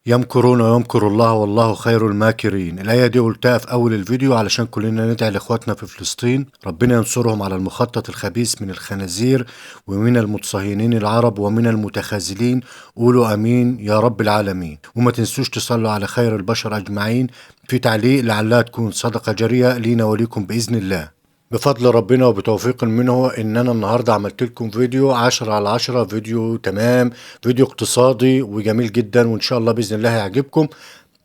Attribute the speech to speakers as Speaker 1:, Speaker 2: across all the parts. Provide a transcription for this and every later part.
Speaker 1: يمكرون ويمكر الله والله خير الماكرين. الآية دي قلتها في أول الفيديو علشان كلنا ندعي لإخواتنا في فلسطين، ربنا ينصرهم على المخطط الخبيث من الخنازير ومن المتصهينين العرب ومن المتخاذلين. قولوا أمين يا رب العالمين. وما تنسوش تصلوا على خير البشر أجمعين في تعليق لعلها تكون صدقة جارية لينا وليكم بإذن الله. بفضل ربنا وبتوفيق منه ان انا النهارده عملت لكم فيديو 10/10، فيديو تمام، فيديو اقتصادي وجميل جدا، وان شاء الله باذن الله هيعجبكم.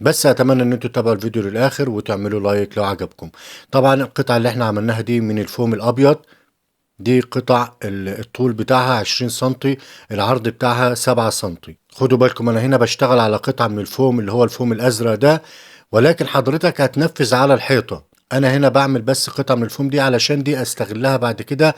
Speaker 1: بس اتمنى ان انتوا تتابعوا الفيديو للاخر وتعملوا لايك لو عجبكم. طبعا القطعه اللي احنا عملناها دي من الفوم الابيض، دي قطع الطول بتاعها 20 سنتي، العرض بتاعها 7 سنتي. خدوا بالكم انا هنا بشتغل على قطعه من الفوم اللي هو الفوم الازرق ده، ولكن حضرتك هتنفذ على الحيطه. انا هنا بعمل بس قطعة من الفوم دي علشان دي استغلها بعد كده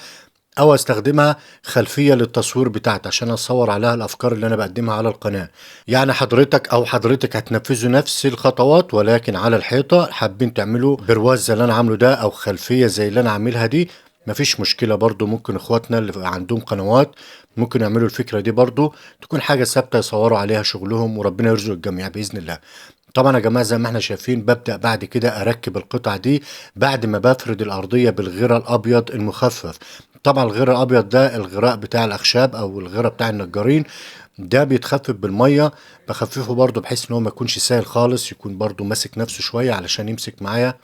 Speaker 1: او استخدمها خلفية للتصوير بتاعتي عشان اصور عليها الافكار اللي انا بقدمها على القناة. يعني حضرتك هتنفذوا نفس الخطوات ولكن على الحيطة. حابين تعملوا برواز زي اللي انا عامله ده او خلفية زي اللي انا عاملها دي، مفيش مشكلة برضو. ممكن اخواتنا اللي عندهم قنوات ممكن يعملوا الفكرة دي برضو، تكون حاجة ثابتة يصوروا عليها شغلهم، وربنا يرزق الجميع بإذن الله. طبعا يا جماعة زي ما احنا شايفين ببدأ بعد كده اركب القطع دي بعد ما بفرد الارضية بالغيرة الابيض المخفف. طبعا الغيرة الابيض ده الغراء بتاع الاخشاب او الغراء بتاع النجارين، ده بيتخفف بالمية. بخففه برضو بحيث ان هو ما يكونش سائل خالص، يكون برضو ماسك نفسه شوية علشان يمسك معايا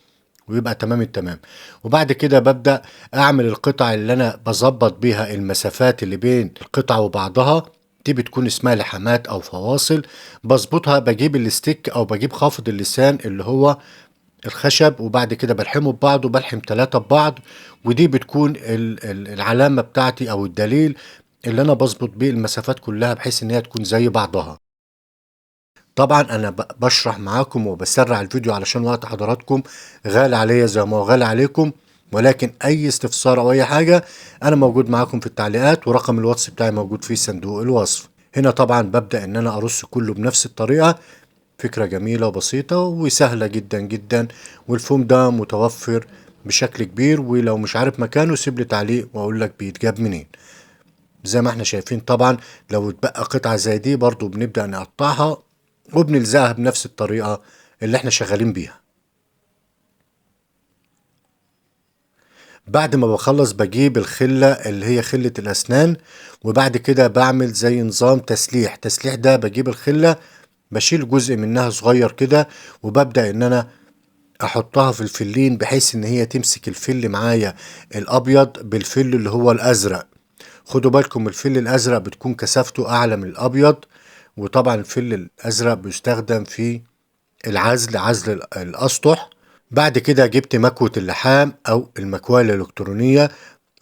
Speaker 1: ويبقى تمام التمام. وبعد كده ببدأ اعمل القطع اللي انا بظبط بيها المسافات اللي بين القطع وبعضها، دي بتكون اسمها لحامات او فواصل. بظبطها، بجيب الستيك او بجيب خافض اللسان اللي هو الخشب، وبعد كده بلحمه ببعض وبلحم 3 ببعض، ودي بتكون العلامة بتاعتي او الدليل اللي انا بظبط بيه المسافات كلها بحيث ان هي تكون زي بعضها. طبعا انا بشرح معاكم وبسرع الفيديو علشان وقت حضراتكم غالي عليا زي ما هو غالي عليكم، ولكن اي استفسار او اي حاجة انا موجود معاكم في التعليقات، ورقم الواتس بتاعي موجود في صندوق الوصف. هنا طبعا ببدأ ان انا ارص كله بنفس الطريقة. فكرة جميلة وبسيطة وسهلة جدا جدا، والفوم ده متوفر بشكل كبير، ولو مش عارف مكانه سيب لي تعليق واقول لك بيتجاب منين. زي ما احنا شايفين طبعا لو اتبقى قطعة زي دي برضو بنبدأ نقطعها وبنلزقها بنفس الطريقة اللي احنا شغالين بيها. بعد ما بخلص بجيب الخلة اللي هي خلة الأسنان، وبعد كده بعمل زي نظام تسليح ده. بجيب الخلة بشيل جزء منها صغير كده، وببدأ ان انا احطها في الفلين بحيث ان هي تمسك الفل معايا الابيض بالفل اللي هو الازرق. خدوا بالكم الفل الازرق بتكون كثافته اعلى من الابيض، وطبعا الفل الازرق بيستخدم في عزل الاسطح. بعد كده جبت مكوة اللحام او المكواة الالكترونية،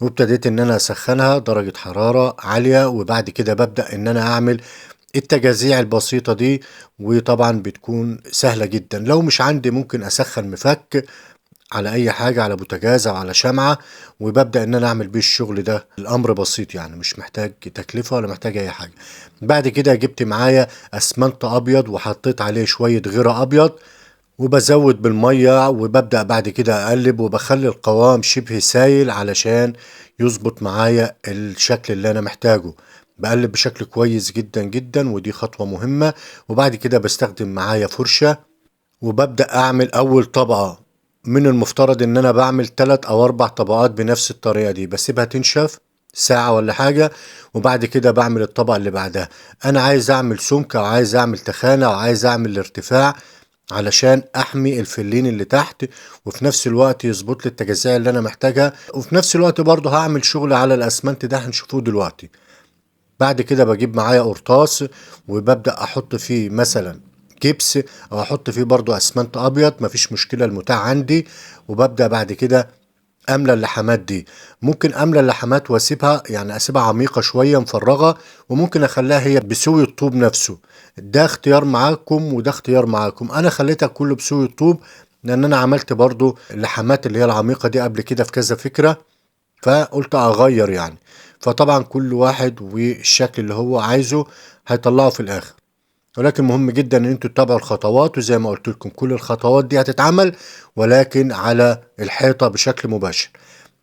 Speaker 1: وابتديت ان انا اسخنها درجة حرارة عالية، وبعد كده ببدأ ان انا اعمل التجازيع البسيطة دي. وطبعا بتكون سهلة جدا. لو مش عندي ممكن اسخن مفك على اي حاجة، على بوتاجاز او على شمعة، وببدأ ان انا اعمل بيه الشغل ده. الامر بسيط يعني مش محتاج تكلفة ولا محتاج اي حاجة. بعد كده جبت معايا اسمنت ابيض وحطيت عليه شوية غيرة ابيض، وبزود بالمية، وببدأ بعد كده اقلب وبخلي القوام شبه سايل علشان يظبط معايا الشكل اللي انا محتاجه. بقلب بشكل كويس جدا جدا، ودي خطوة مهمة. وبعد كده بستخدم معايا فرشة وببدأ اعمل اول طبقة. من المفترض ان انا بعمل 3 او 4 طبقات بنفس الطريقة دي، بسيبها تنشف ساعة ولا حاجة، وبعد كده بعمل الطبقة اللي بعدها. انا عايز اعمل سمك او عايز اعمل تخانة او عايز اعمل ارتفاع علشان احمي الفلين اللي تحت، وفي نفس الوقت يظبط لي التجزئة اللي انا محتاجها. وفي نفس الوقت برضه هعمل شغل على الاسمنت ده هنشوفوه دلوقتي. بعد كده بجيب معايا قرطاس وببدأ احط فيه مثلا جبس، او احط فيه برضو اسمنت ابيض، مفيش مشكلة المتاح عندي. وببدأ بعد كده املى اللحامات دي. ممكن املى اللحامات واسيبها، يعني اسيبها عميقة شوية مفرغة، وممكن اخليها هي بسوي الطوب نفسه. ده اختيار معاكم وده اختيار معاكم. انا خليتها كله بسوي الطوب لان انا عملت برضو اللحامات اللي هي العميقة دي قبل كده في كذا فكرة، فقلت اغير يعني. فطبعا كل واحد والشكل اللي هو عايزه هيطلعه في الاخر، ولكن مهم جدا ان انتوا تتابعوا الخطوات. وزي ما قلت لكم كل الخطوات دي هتتعمل ولكن على الحيطة بشكل مباشر.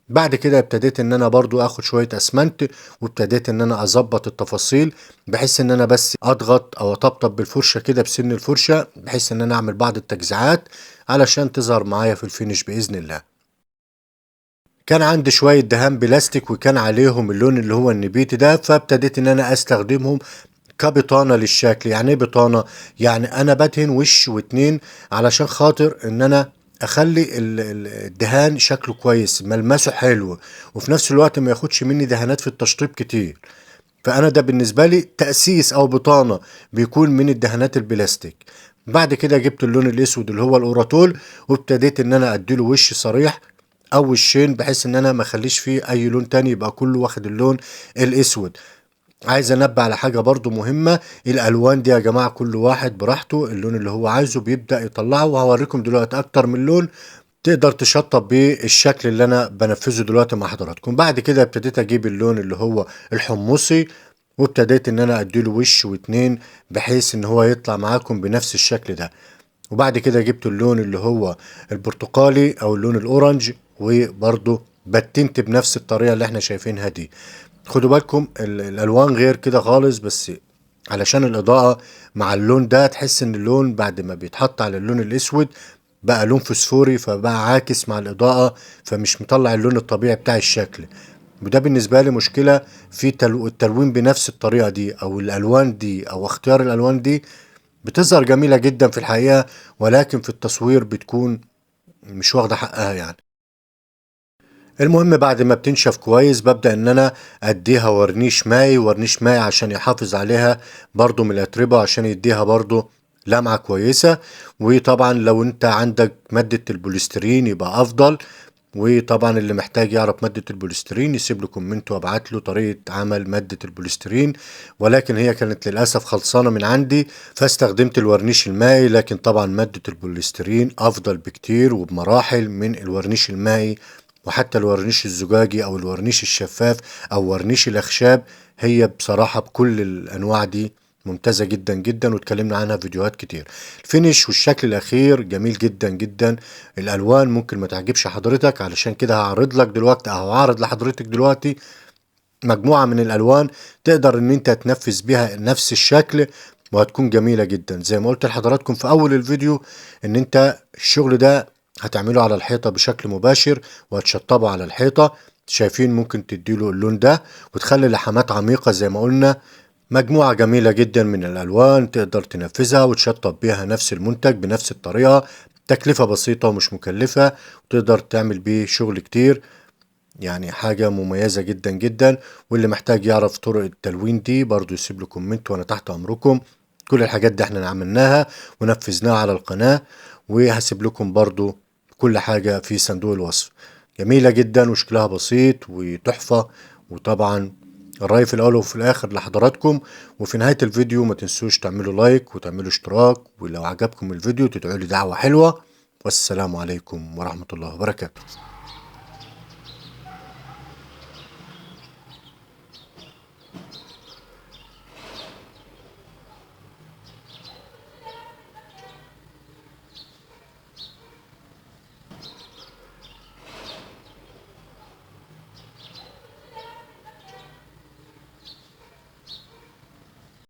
Speaker 1: بعد كده ابتديت ان انا برضو اخد شوية اسمنت، وابتديت ان انا اظبط التفاصيل بحيث ان انا بس اضغط او اطبطب بالفرشة كده بسن الفرشة، بحيث ان انا اعمل بعض التجزيعات علشان تظهر معايا في الفينش باذن الله. كان عندي شوية دهان بلاستيك وكان عليهم اللون اللي هو النبيتي ده، فابتديت ان انا استخدمهم كبطانة للشكل. يعني ايه بطانة؟ يعني انا بدهن وش واتنين علشان خاطر ان انا اخلي الدهان شكله كويس، ملمسه حلو، وفي نفس الوقت ما ياخدش مني دهانات في التشطيب كتير. فانا ده بالنسبة لي تأسيس او بطانة بيكون من الدهانات البلاستيك. بعد كده جبت اللون الاسود اللي هو الاوراتول، وابتديت ان انا اديله وش صريح او وشين، بحيث ان انا ما اخليش فيه اي لون تاني، يبقى كله واخد اللون الاسود. عايز انبه على حاجة برضو مهمة، الالوان دي يا جماعة كل واحد براحته، اللون اللي هو عايزه بيبدأ يطلعه، وهوريكم دلوقتي اكتر من لون تقدر تشطب بيه الشكل اللي انا بنفذه دلوقتي مع حضراتكم. بعد كده ابتديت اجيب اللون اللي هو الحمصي، وابتديت ان انا اديله وش واتنين بحيث ان هو يطلع معاكم بنفس الشكل ده. وبعد كده جبت اللون اللي هو البرتقالي او اللون الاورنج، وبرضه بتنت بنفس الطريقة اللي احنا شايفينها دي. خدوا بالكم الالوان غير كده خالص، بس علشان الاضاءة مع اللون ده تحس ان اللون بعد ما بيتحط على اللون الاسود بقى لون فسفوري، فبقى عاكس مع الاضاءة، فمش مطلع اللون الطبيعي بتاع الشكل. وده بالنسبة لي مشكلة في التلوين بنفس الطريقة دي او الالوان دي او اختيار الالوان دي. بتظهر جميلة جدا في الحقيقة، ولكن في التصوير بتكون مش واخدة حقها يعني. المهم بعد ما بتنشف كويس ببدأ ان انا اديها ورنيش مائي، ورنيش مائي عشان يحافظ عليها برضو من الاتربة، عشان يديها برضو لمعة كويسة. وطبعا لو انت عندك مادة البوليسترين يبقى افضل. وطبعا اللي محتاج يعرف مادة البوليسترين يسيب له كومنت وابعت له طريقة عمل مادة البوليسترين، ولكن هي كانت للأسف خلصانة من عندي فاستخدمت الورنيش المائي. لكن طبعا مادة البوليسترين أفضل بكتير وبمراحل من الورنيش المائي، وحتى الورنيش الزجاجي أو الورنيش الشفاف أو ورنيش الأخشاب، هي بصراحة بكل الأنواع دي ممتازة جدا جدا، واتكلمنا عنها في فيديوهات كتير. الفينش والشكل الأخير جميل جدا جدا. الألوان ممكن ما تعجبش حضرتك، علشان كده هعرض لك دلوقتي أو هعرض لحضرتك دلوقتي مجموعة من الألوان تقدر إن أنت تنفذ بيها نفس الشكل، وهتكون جميلة جدا. زي ما قلت لحضراتكم في أول الفيديو إن أنت الشغل ده هتعمله على الحيطة بشكل مباشر، وهتشطبه على الحيطة. شايفين ممكن تديله اللون ده وتخلي لحمات عميقة زي ما قلنا. مجموعة جميلة جدا من الألوان تقدر تنفذها وتشطب بيها نفس المنتج بنفس الطريقة. تكلفة بسيطة ومش مكلفة، وتقدر تعمل بيه شغل كتير. يعني حاجة مميزة جدا جدا. واللي محتاج يعرف طرق التلوين دي برضو يسيب له كومنت وانا تحت امركم. كل الحاجات دي احنا عملناها ونفذناها على القناة، وهسيب لكم برضو كل حاجة في صندوق الوصف. جميلة جدا وشكلها بسيط وتحفة. وطبعا الرأي في الأول وفي الآخر لحضراتكم. وفي نهاية الفيديو ما تنسوش تعملوا لايك وتعملوا اشتراك، ولو عجبكم الفيديو تدعوا لي دعوة حلوة. والسلام عليكم ورحمة الله وبركاته.